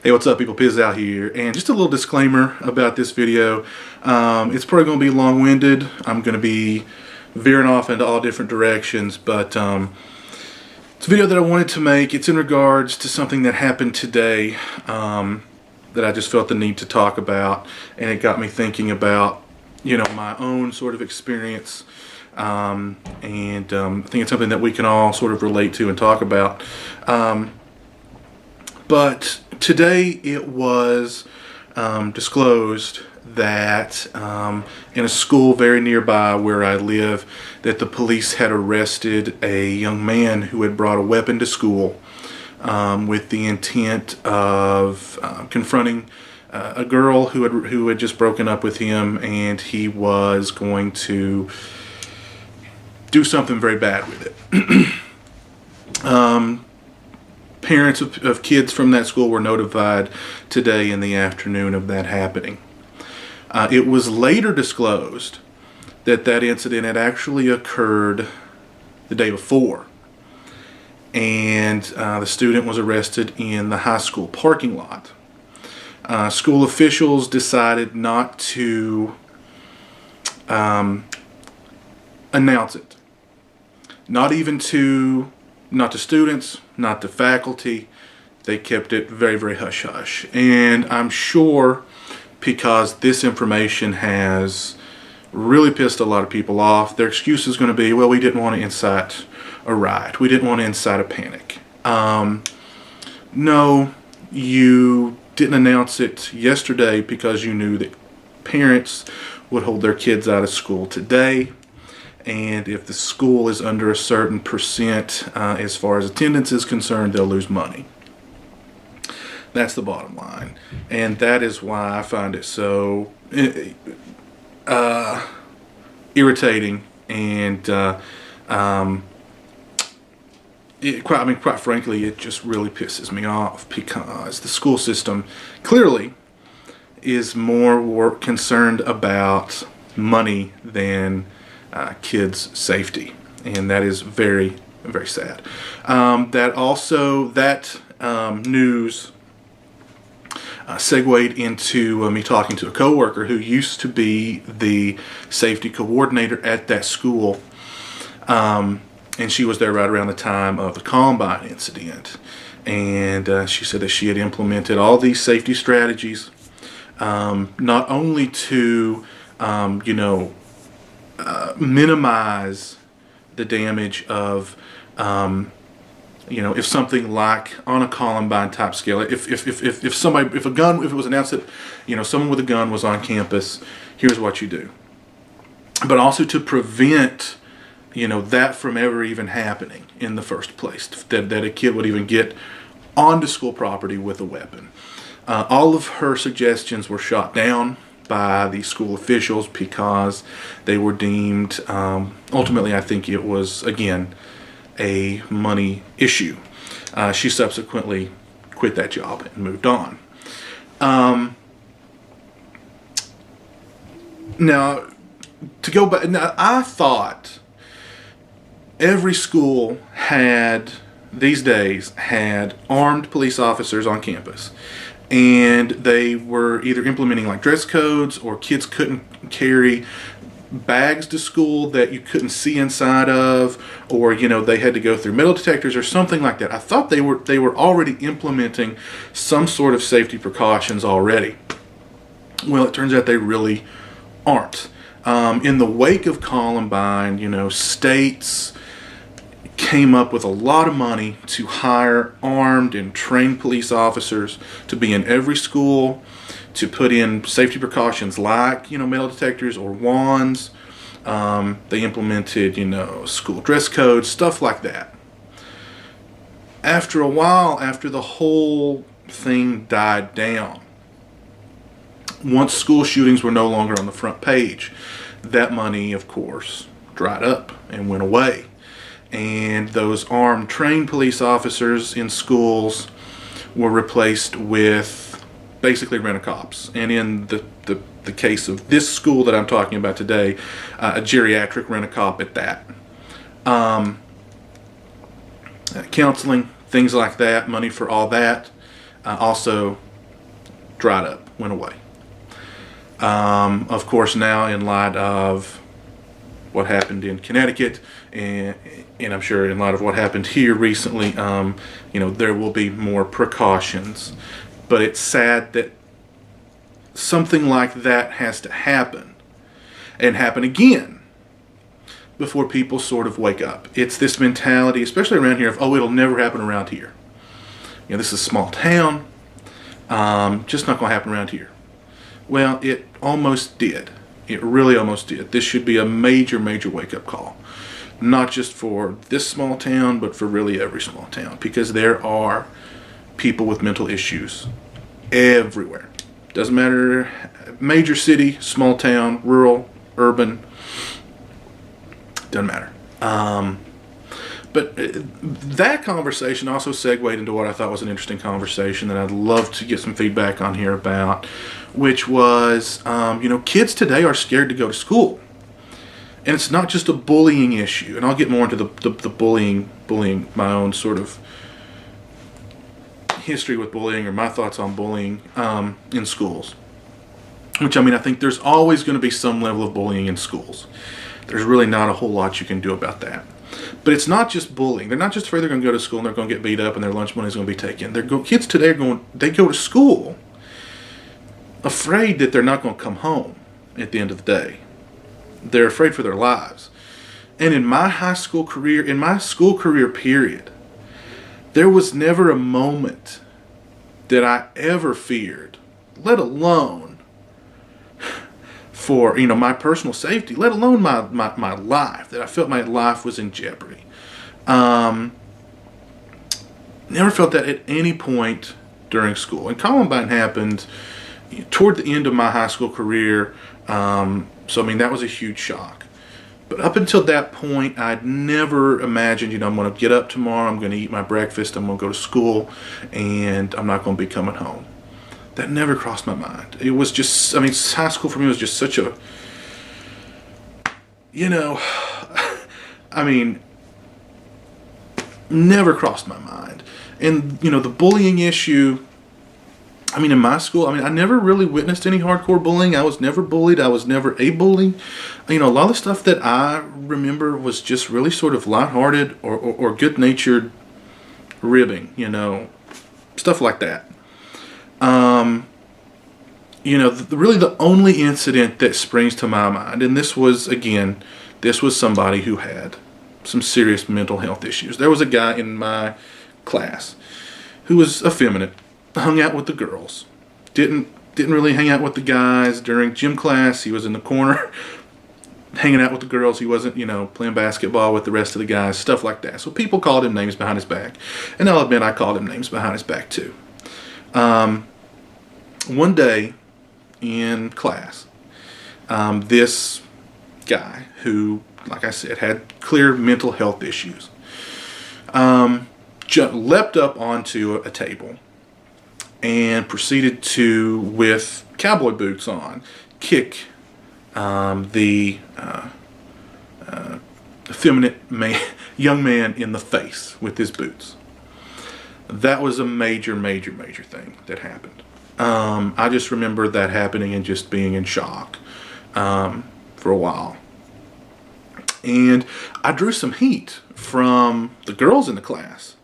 Hey, what's up, people? Piz out here, and just a little disclaimer about this video. It's probably going to be long-winded. I'm going to be veering off into all different directions, but it's a video that I wanted to make. It's in regards to something that happened today that I just felt the need to talk about, and it got me thinking about, my own sort of experience, and I think it's something that we can all sort of relate to and talk about. But today it was disclosed that in a school very nearby where I live, that the police had arrested a young man who had brought a weapon to school with the intent of confronting a girl who had just broken up with him, and he was going to do something very bad with it. Parents of kids from that school were notified today in the afternoon of that happening. It was later disclosed that that incident had actually occurred the day before, and the student was arrested in the high school parking lot. School officials decided not to announce it, not to students, not to faculty. They kept it very, very hush-hush. And I'm sure because this information has really pissed a lot of people off, their excuse is going to be, well, we didn't want to incite a riot. We didn't want to incite a panic. No, you didn't announce it yesterday because you knew that parents would hold their kids out of school today. And if the school is under a certain percent as far as attendance is concerned, they'll lose money. That's the bottom line. And that is why I find it so irritating, and quite frankly, it just really pisses me off, because the school system clearly is more concerned about money than kids' safety, and that is very, very sad. That news segued into me talking to a coworker who used to be the safety coordinator at that school, and she was there right around the time of the Columbine incident, and she said that she had implemented all these safety strategies, not only to minimize the damage of if something like on a Columbine type scale, if it was announced that someone with a gun was on campus, here's what you do. But also to prevent that from ever even happening in the first place, that a kid would even get onto school property with a weapon. All of her suggestions were shot down by the school officials because they were deemed, ultimately I think it was, again, a money issue. She subsequently quit that job and moved on. Now, to go back, now, I thought every school these days had armed police officers on campus, and they were either implementing like dress codes, or kids couldn't carry bags to school that you couldn't see inside of, or they had to go through metal detectors or something like that. I thought they were already implementing some sort of safety precautions already. Well, it turns out they really aren't. In the wake of Columbine, states came up with a lot of money to hire armed and trained police officers to be in every school, to put in safety precautions like metal detectors or wands. They implemented school dress codes, stuff like that. After a while, after the whole thing died down, once school shootings were no longer on the front page, that money of course dried up and went away. And those armed, trained police officers in schools were replaced with basically rent-a-cops. And in the case of this school that I'm talking about today, a geriatric rent-a-cop at that. Counseling, things like that, money for all that. Also dried up, went away. Of course, now in light of what happened in Connecticut, and I'm sure in light of what happened here recently, there will be more precautions. But it's sad that something like that has to happen, and happen again, before people sort of wake up. It's this mentality, especially around here, of, oh, it'll never happen around here. This is a small town, just not going to happen around here. Well, it almost did. It really almost did. This should be a major, major wake-up call. Not just for this small town, but for really every small town. Because there are people with mental issues everywhere. Doesn't matter, major city, small town, rural, urban, doesn't matter. But that conversation also segued into what I thought was an interesting conversation that I'd love to get some feedback on here about, which was, kids today are scared to go to school. And it's not just a bullying issue. And I'll get more into the bullying, my own sort of history with bullying, or my thoughts on bullying in schools. Which, I think there's always going to be some level of bullying in schools. There's really not a whole lot you can do about that. But it's not just bullying. They're not just afraid they're going to go to school and they're going to get beat up and their lunch money is going to be taken. Kids today they go to school afraid that they're not going to come home at the end of the day. They're afraid for their lives. And in my school career period, there was never a moment that I ever feared, let alone for my personal safety, let alone my life, that I felt my life was in jeopardy. Never felt that at any point during school. And Columbine happened toward the end of my high school career, so that was a huge shock. But up until that point, I'd never imagined, I'm going to get up tomorrow, I'm going to eat my breakfast, I'm going to go to school, and I'm not going to be coming home. That never crossed my mind. It was just, high school for me was just such a, never crossed my mind. And, the bullying issue, in my school, I never really witnessed any hardcore bullying. I was never bullied. I was never a bully. A lot of the stuff that I remember was just really sort of lighthearted or good-natured ribbing, stuff like that. Really the only incident that springs to my mind, and this was somebody who had some serious mental health issues. There was a guy in my class who was effeminate, hung out with the girls, didn't really hang out with the guys. During gym class, he was in the corner hanging out with the girls. He wasn't, playing basketball with the rest of the guys, stuff like that. So people called him names behind his back, and I'll admit I called him names behind his back too. One day in class, this guy who, like I said, had clear mental health issues, leapt up onto a table and proceeded to, with cowboy boots on, kick the effeminate young man in the face with his boots. That was a major, major, major thing that happened. I just remember that happening and just being in shock for a while. And I drew some heat from the girls in the class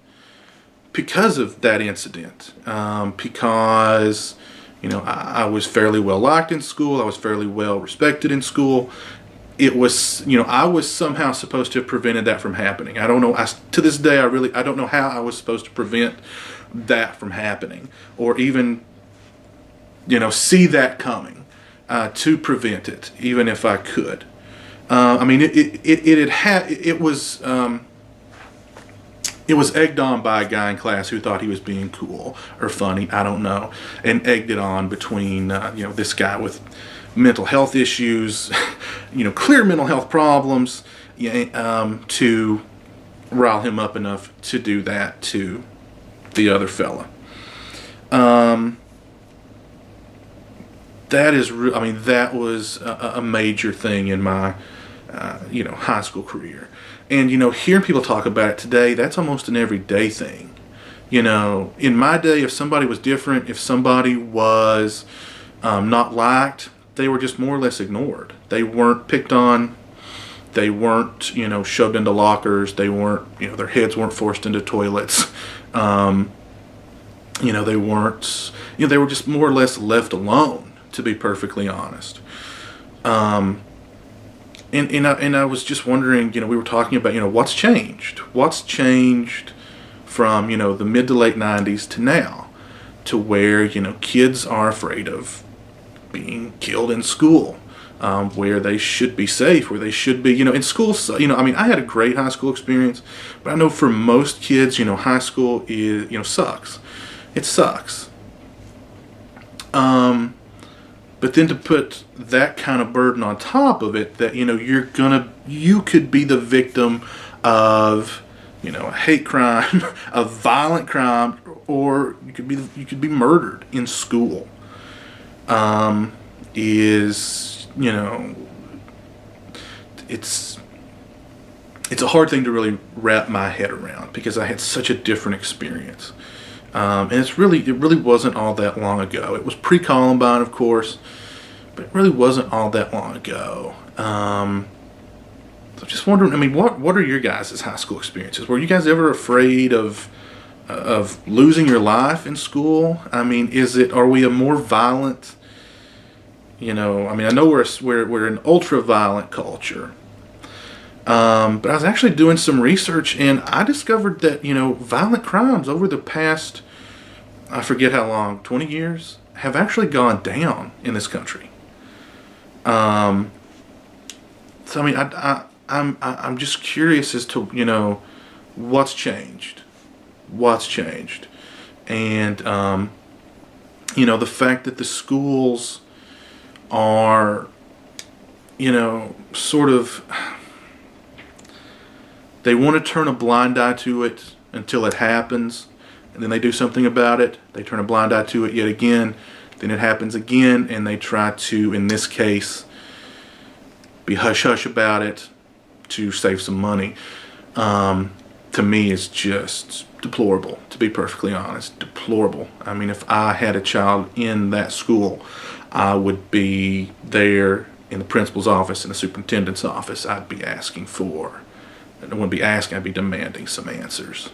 because of that incident. Because, I was fairly well liked in school. I was fairly well respected in school. It was, I was somehow supposed to have prevented that from happening. I don't know. To this day, I don't know how I was supposed to prevent that from happening, or even, see that coming, to prevent it, even if I could. It was egged on by a guy in class who thought he was being cool or funny, I don't know, and egged it on between, this guy with mental health issues, clear mental health problems, to rile him up enough to do that to the other fella. That was a major thing in my, high school career. And, hearing people talk about it today, that's almost an everyday thing. You know, in my day, if somebody was different, if somebody was not liked, they were just more or less ignored. They weren't picked on. They weren't, you know, shoved into lockers. They weren't, you know, their heads weren't forced into toilets. You know, they weren't, you know, they were just more or less left alone, to be perfectly honest. And I was just wondering, you know, we were talking about, you know, what's changed? What's changed from, you know, the mid to late 90s to now, to where, you know, kids are afraid of being killed in school, where they should be safe, where they should be, you know, in school. You know, I mean, I had a great high school experience, but I know for most kids, you know, high school is, you know, sucks. It sucks. But then to put that kind of burden on top of it, that, you know, you could be the victim of, you know, a hate crime, a violent crime, or you could be murdered in school. Is, you know, it's a hard thing to really wrap my head around, because I had such a different experience. And it really wasn't all that long ago. It was pre-Columbine, of course, but it really wasn't all that long ago. So just wondering, I mean, what are your guys' high school experiences? Were you guys ever afraid of losing your life in school? I mean, are we a more violent, you know, I mean, I know we're an ultra-violent culture. But I was actually doing some research, and I discovered that, you know, violent crimes over the past, I forget how long, 20 years, have actually gone down in this country. So I mean, I'm just curious as to, you know, what's changed, and you know, the fact that the schools are, you know, sort of, they want to turn a blind eye to it until it happens, and then they do something about it. They turn a blind eye to it yet again, then it happens again, and they try to, in this case, be hush-hush about it to save some money. To me, it's just deplorable, to be perfectly honest. Deplorable. I mean, if I had a child in that school, I would be there in the principal's office, in the superintendent's office. I'd be asking for, I wouldn't be asking, I'd be demanding some answers.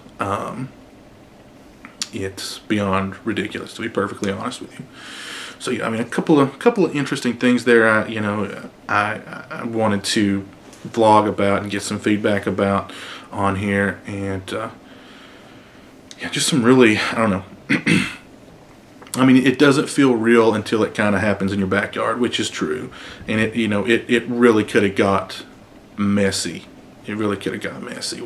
It's beyond ridiculous, to be perfectly honest with you. So yeah, I mean, a couple of interesting things there. I wanted to vlog about and get some feedback about on here, and yeah, just some really, I don't know. I mean, it doesn't feel real until it kind of happens in your backyard, which is true, and it really could have got messy. It really could have got messy.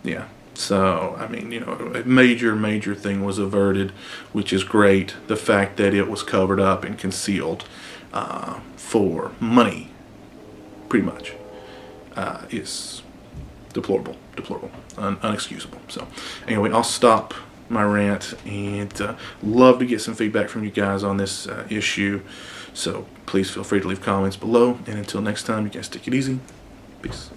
Yeah. So, I mean, you know, a major thing was averted, which is great. The fact that it was covered up and concealed for money, pretty much, is deplorable, unexcusable. So, anyway, I'll stop my rant, and love to get some feedback from you guys on this issue. So, please feel free to leave comments below, and until next time, you guys take it easy. Peace.